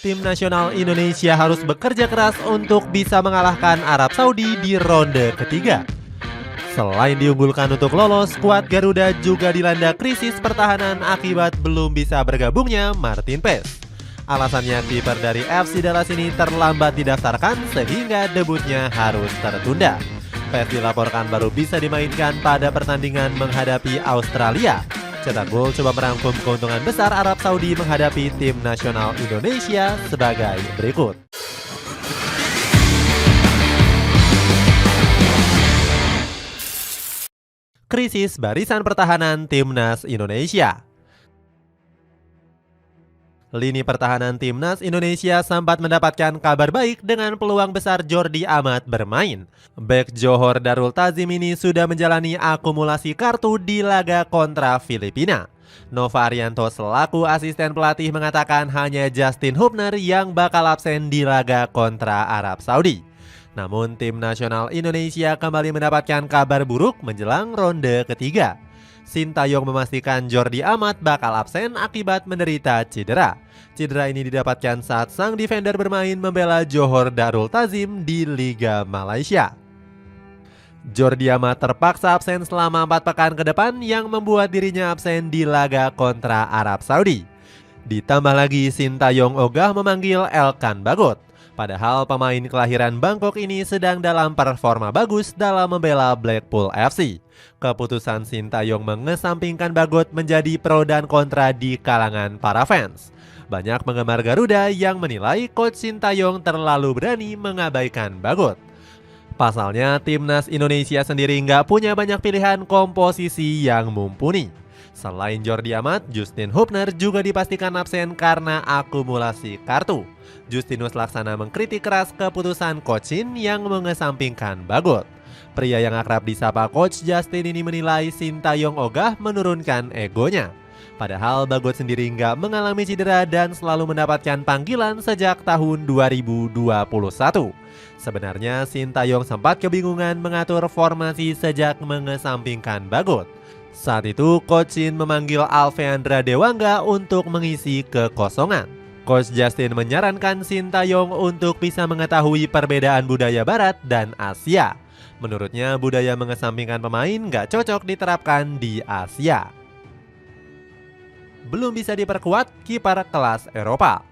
Tim nasional Indonesia harus bekerja keras untuk bisa mengalahkan Arab Saudi di ronde ketiga. Selain diunggulkan untuk lolos, skuad Garuda juga dilanda krisis pertahanan akibat belum bisa bergabungnya Martin Paes. Alasannya kiper dari FC Dallas ini terlambat didaftarkan sehingga debutnya harus tertunda. Paes dilaporkan baru bisa dimainkan pada pertandingan menghadapi Australia. Cetak gol coba merangkum keuntungan besar Arab Saudi menghadapi tim nasional Indonesia sebagai berikut. Krisis barisan pertahanan Timnas Indonesia. Lini pertahanan Timnas Indonesia sempat mendapatkan kabar baik dengan peluang besar Jordi Amat bermain. Bek Johor Darul Tazim ini sudah menjalani akumulasi kartu di laga kontra Filipina. Nova Arianto selaku asisten pelatih mengatakan hanya Justin Hubner yang bakal absen di laga kontra Arab Saudi. Namun tim nasional Indonesia kembali mendapatkan kabar buruk menjelang ronde ketiga. Sintayong memastikan Jordi Amat bakal absen akibat menderita cedera. Cedera ini didapatkan saat sang defender bermain membela Johor Darul Tazim di Liga Malaysia. Jordi Amat terpaksa absen selama 4 pekan ke depan yang membuat dirinya absen di laga kontra Arab Saudi. Ditambah lagi Sintayong ogah memanggil Elkan Bagot. Padahal pemain kelahiran Bangkok ini sedang dalam performa bagus dalam membela Blackpool FC. Keputusan Sintayong mengesampingkan Bagot menjadi pro dan kontra di kalangan para fans. Banyak penggemar Garuda yang menilai coach Sintayong terlalu berani mengabaikan Bagot. Pasalnya timnas Indonesia sendiri nggak punya banyak pilihan komposisi yang mumpuni. Selain Jordi Amat, Justin Hubner juga dipastikan absen karena akumulasi kartu. Justinus Laksana mengkritik keras keputusan Coach Shin yang mengesampingkan Bagot. Pria yang akrab disapa Coach Justin ini menilai Sintayong ogah menurunkan egonya. Padahal Bagot sendiri nggak mengalami cedera dan selalu mendapatkan panggilan sejak tahun 2021. Sebenarnya Sintayong sempat kebingungan mengatur formasi sejak mengesampingkan Bagot. Saat itu Coach Shin memanggil Alveandra Dewangga untuk mengisi kekosongan. Coach Justin menyarankan Sintayong untuk bisa mengetahui perbedaan budaya Barat dan Asia. Menurutnya budaya mengesampingkan pemain nggak cocok diterapkan di Asia. Belum bisa diperkuat kiper kelas Eropa.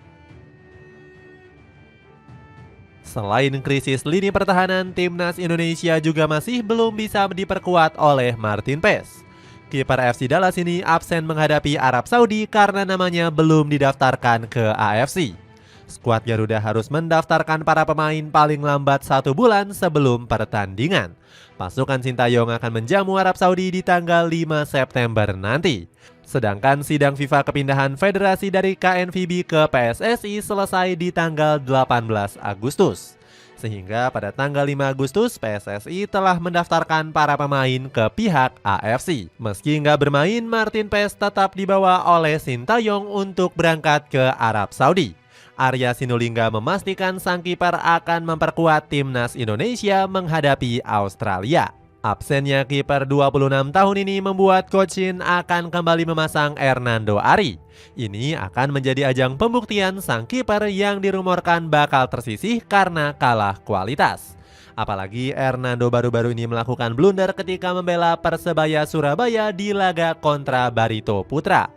Selain krisis lini pertahanan, timnas Indonesia juga masih belum bisa diperkuat oleh Martin Paes. Kiper FC Dallas ini absen menghadapi Arab Saudi karena namanya belum didaftarkan ke AFC. Skuad Garuda harus mendaftarkan para pemain paling lambat 1 bulan sebelum pertandingan. Pasukan Sintayong akan menjamu Arab Saudi di tanggal 5 September nanti. Sedangkan sidang FIFA kepindahan federasi dari KNVB ke PSSI selesai di tanggal 18 Agustus. Sehingga pada tanggal 5 Agustus PSSI telah mendaftarkan para pemain ke pihak AFC. Meski nggak bermain, Martin Paes tetap dibawa oleh Sintayong untuk berangkat ke Arab Saudi. Arya Sinulinga memastikan sang kiper akan memperkuat timnas Indonesia menghadapi Australia. Absennya kiper 26 tahun ini membuat Coach Shin akan kembali memasang Hernando Ari. Ini akan menjadi ajang pembuktian sang kiper yang dirumorkan bakal tersisih karena kalah kualitas. Apalagi Hernando baru-baru ini melakukan blunder ketika membela Persebaya Surabaya di laga kontra Barito Putra.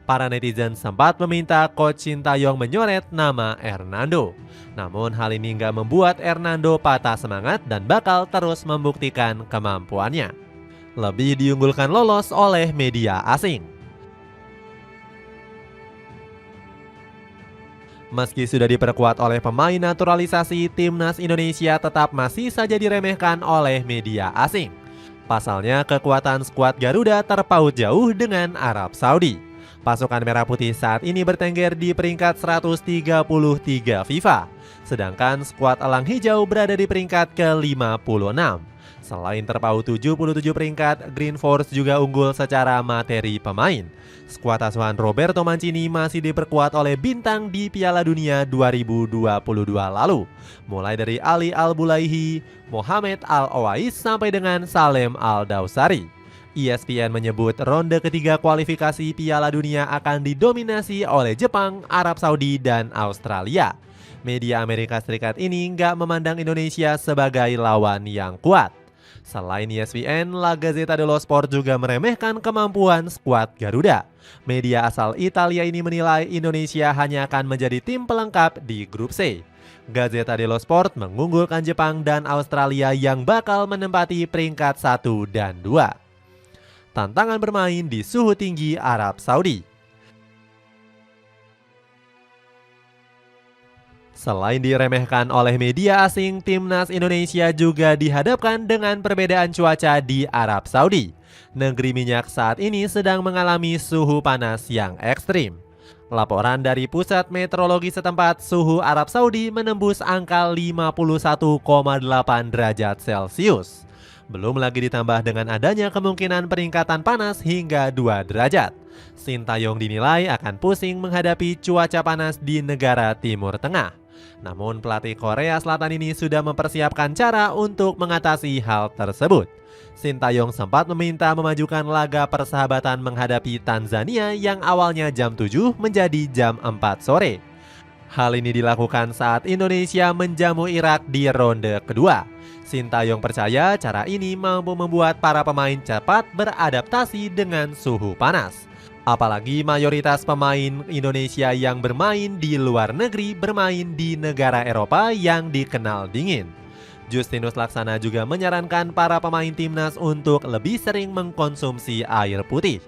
Para netizen sempat meminta Coach Sintayong menyoret nama Hernando. Namun hal ini nggak membuat Hernando patah semangat dan bakal terus membuktikan kemampuannya. Lebih diunggulkan lolos oleh media asing. Meski sudah diperkuat oleh pemain naturalisasi, timnas Indonesia tetap masih saja diremehkan oleh media asing. Pasalnya kekuatan skuad Garuda terpaut jauh dengan Arab Saudi. Pasukan Merah Putih saat ini bertengger di peringkat 133 FIFA, sedangkan skuad Elang Hijau berada di peringkat ke-56. Selain terpaut 77 peringkat, Green Force juga unggul secara materi pemain. Skuad asuhan Roberto Mancini masih diperkuat oleh bintang di Piala Dunia 2022 lalu, mulai dari Ali Al-Bulaihi, Mohamed Al-Owais sampai dengan Salem Al-Dausari. ESPN menyebut ronde ketiga kualifikasi Piala Dunia akan didominasi oleh Jepang, Arab Saudi, dan Australia. Media Amerika Serikat ini nggak memandang Indonesia sebagai lawan yang kuat. Selain ESPN, La Gazzetta dello Sport juga meremehkan kemampuan skuad Garuda. Media asal Italia ini menilai Indonesia hanya akan menjadi tim pelengkap di grup C. Gazzetta dello Sport mengunggulkan Jepang dan Australia yang bakal menempati peringkat 1 dan 2. Tantangan bermain di suhu tinggi Arab Saudi. Selain diremehkan oleh media asing, timnas Indonesia juga dihadapkan dengan perbedaan cuaca di Arab Saudi. Negeri minyak saat ini sedang mengalami suhu panas yang ekstrim. Laporan dari Pusat Meteorologi setempat, suhu Arab Saudi menembus angka 51,8 derajat Celcius. Belum lagi ditambah dengan adanya kemungkinan peningkatan panas hingga 2 derajat. Sintayong dinilai akan pusing menghadapi cuaca panas di negara Timur Tengah. Namun pelatih Korea Selatan ini sudah mempersiapkan cara untuk mengatasi hal tersebut. Sintayong sempat meminta memajukan laga persahabatan menghadapi Tanzania yang awalnya jam 7 menjadi jam 4 sore. Hal ini dilakukan saat Indonesia menjamu Irak di ronde kedua. Sintayong percaya cara ini mampu membuat para pemain cepat beradaptasi dengan suhu panas. Apalagi mayoritas pemain Indonesia yang bermain di luar negeri bermain di negara Eropa yang dikenal dingin. Justinus Laksana juga menyarankan para pemain timnas untuk lebih sering mengkonsumsi air putih.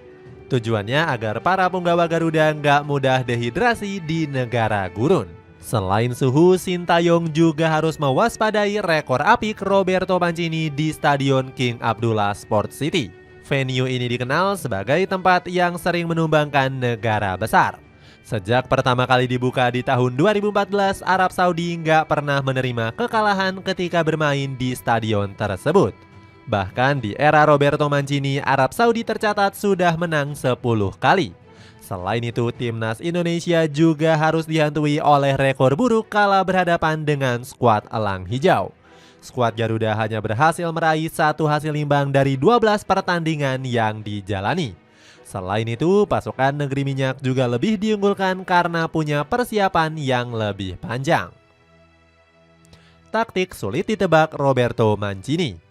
Tujuannya agar para punggawa Garuda nggak mudah dehidrasi di negara gurun. Selain suhu, Sintayong juga harus mewaspadai rekor apik Roberto Mancini di Stadion King Abdullah Sport City. Venue ini dikenal sebagai tempat yang sering menumbangkan negara besar. Sejak pertama kali dibuka di tahun 2014, Arab Saudi nggak pernah menerima kekalahan ketika bermain di stadion tersebut. Bahkan di era Roberto Mancini, Arab Saudi tercatat sudah menang 10 kali. Selain itu, timnas Indonesia juga harus dihantui oleh rekor buruk kala berhadapan dengan skuad Elang Hijau. Skuad Garuda hanya berhasil meraih 1 hasil imbang dari 12 pertandingan yang dijalani. Selain itu, pasukan negeri minyak juga lebih diunggulkan karena punya persiapan yang lebih panjang. Taktik sulit ditebak Roberto Mancini.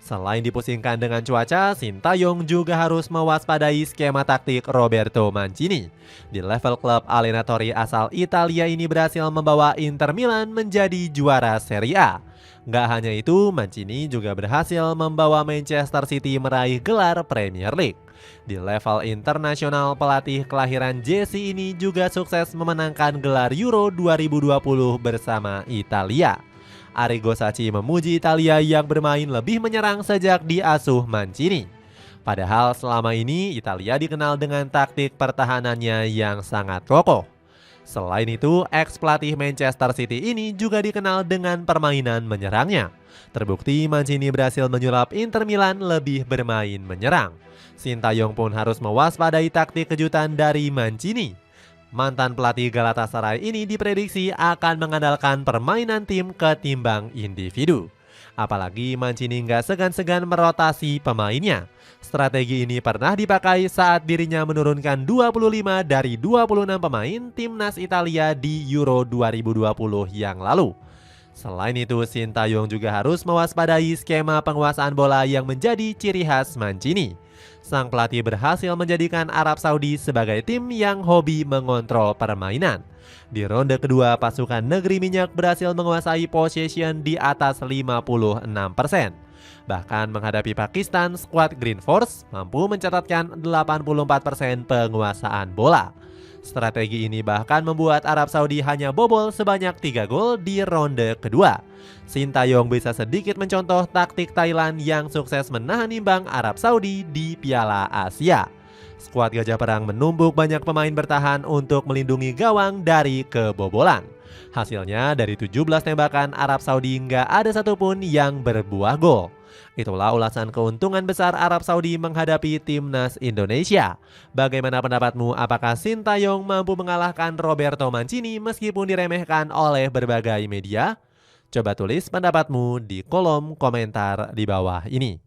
Selain dipusingkan dengan cuaca, Sintayong juga harus mewaspadai skema taktik Roberto Mancini. Di level klub, Allenatori asal Italia ini berhasil membawa Inter Milan menjadi juara Serie A. Nggak hanya itu, Mancini juga berhasil membawa Manchester City meraih gelar Premier League. Di level internasional, pelatih kelahiran Jesse ini juga sukses memenangkan gelar Euro 2020 bersama Italia. Arrigo Sacchi memuji Italia yang bermain lebih menyerang sejak diasuh Mancini. Padahal selama ini Italia dikenal dengan taktik pertahanannya yang sangat kokoh. Selain itu, ex-pelatih Manchester City ini juga dikenal dengan permainan menyerangnya. Terbukti Mancini berhasil menyulap Inter Milan lebih bermain menyerang. Sintayong pun harus mewaspadai taktik kejutan dari Mancini. Mantan pelatih Galatasaray ini diprediksi akan mengandalkan permainan tim ketimbang individu. Apalagi Mancini nggak segan-segan merotasi pemainnya. Strategi ini pernah dipakai saat dirinya menurunkan 25 dari 26 pemain timnas Italia di Euro 2020 yang lalu. Selain itu, Sintayong juga harus mewaspadai skema penguasaan bola yang menjadi ciri khas Mancini. Sang pelatih berhasil menjadikan Arab Saudi sebagai tim yang hobi mengontrol permainan. Di ronde kedua, pasukan negeri minyak berhasil menguasai possession di atas 56%. Bahkan menghadapi Pakistan, skuad Green Force mampu mencatatkan 84% penguasaan bola. Strategi ini bahkan membuat Arab Saudi hanya bobol sebanyak 3 gol di ronde kedua. Sintayong bisa sedikit mencontoh taktik Thailand yang sukses menahan imbang Arab Saudi di Piala Asia. Skuad Gajah Perang menumbuk banyak pemain bertahan untuk melindungi gawang dari kebobolan. Hasilnya dari 17 tembakan Arab Saudi nggak ada satupun yang berbuah gol. Itulah ulasan keuntungan besar Arab Saudi menghadapi timnas Indonesia. Bagaimana pendapatmu? Apakah Sintayong mampu mengalahkan Roberto Mancini meskipun diremehkan oleh berbagai media? Coba tulis pendapatmu di kolom komentar di bawah ini.